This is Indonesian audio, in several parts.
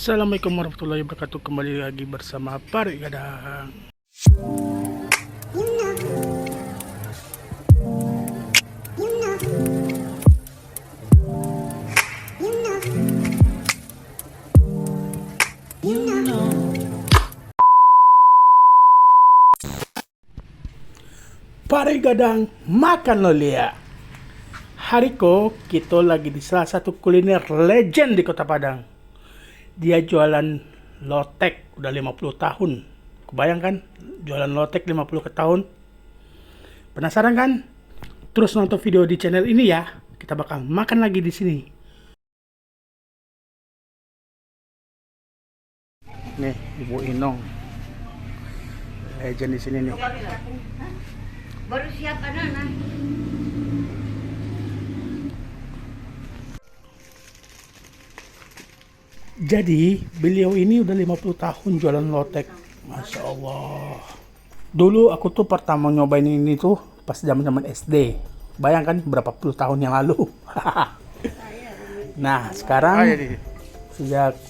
Assalamualaikum warahmatullahi wabarakatuh. Kembali lagi bersama Pari Gadang. Pari Gadang makan lo lia. Hariko kita lagi di salah satu kuliner legend di Kota Padang. Dia jualan lotek udah 50 tahun. Kebayang kan? Jualan lotek 50 tahun. Penasaran kan? Terus nonton video di channel ini ya. Kita bakal makan lagi di sini. Nih, Ibu Inong. Legend di sini nih. Baru siap anak-anak. Jadi, beliau ini udah 50 tahun jualan lotek. Masya Allah. Dulu aku tuh pertama nyobain ini tuh pas zaman-zaman SD. Bayangkan berapa puluh tahun yang lalu. Nah, sekarang sejak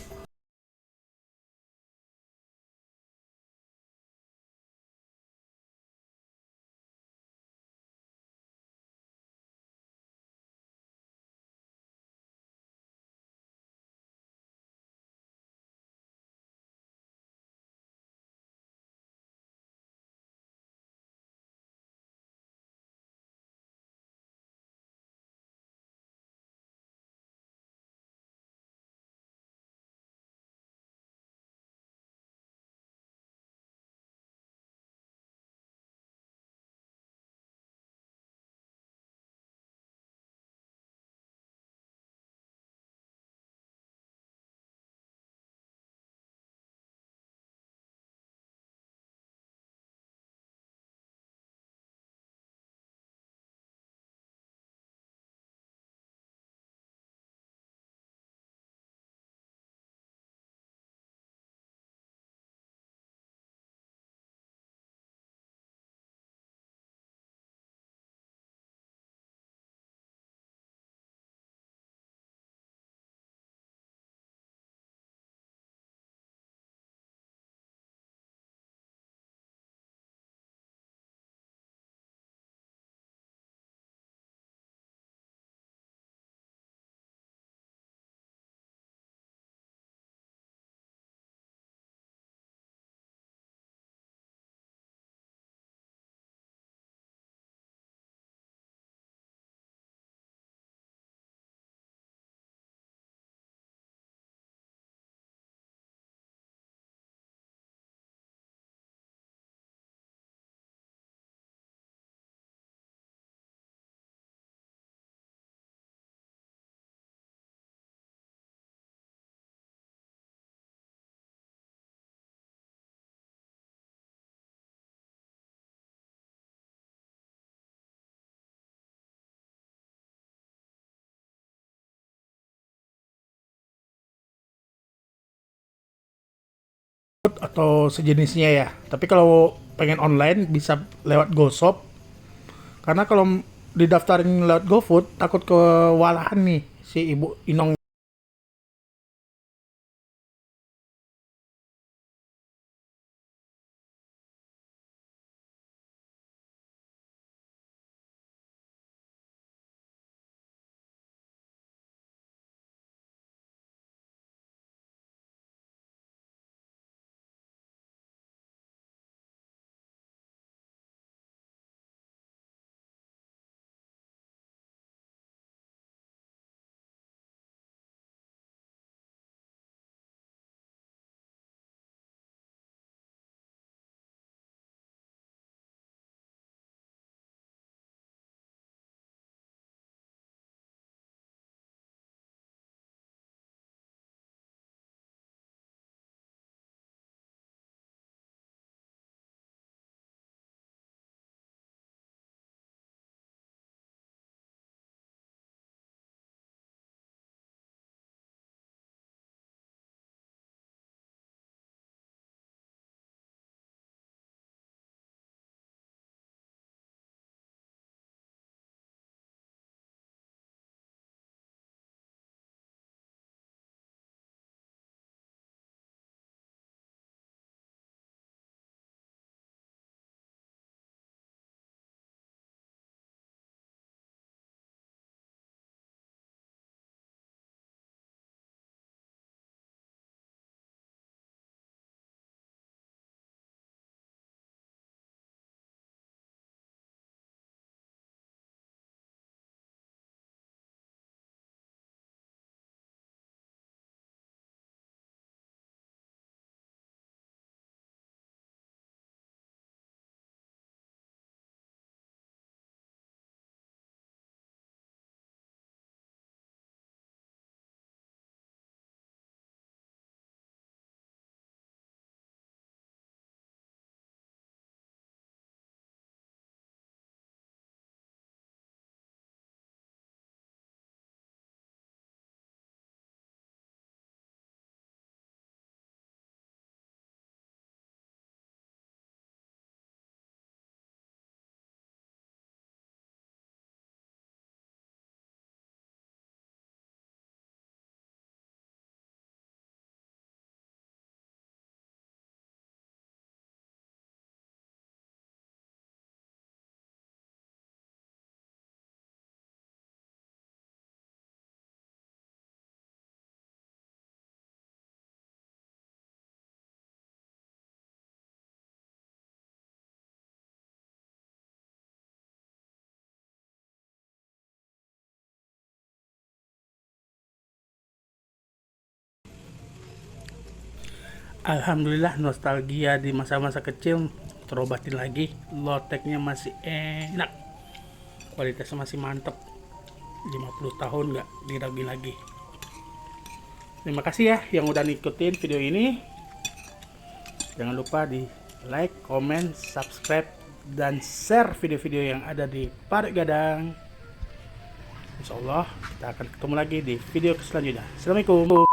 atau sejenisnya ya. Tapi kalau pengen online bisa lewat GoShop. Karena kalau didaftarin lewat GoFood takut kewalahan nih si Ibu Inong. Alhamdulillah nostalgia di masa-masa kecil terobatin lagi. Loteknya masih enak, kualitasnya masih mantep. 50 tahun nggak diraguin lagi. Terima kasih ya yang udah ngikutin video ini. Jangan lupa di like, comment, subscribe, dan share video-video yang ada di Parit Gadang. Insya Allah kita akan ketemu lagi di video selanjutnya. Assalamualaikum.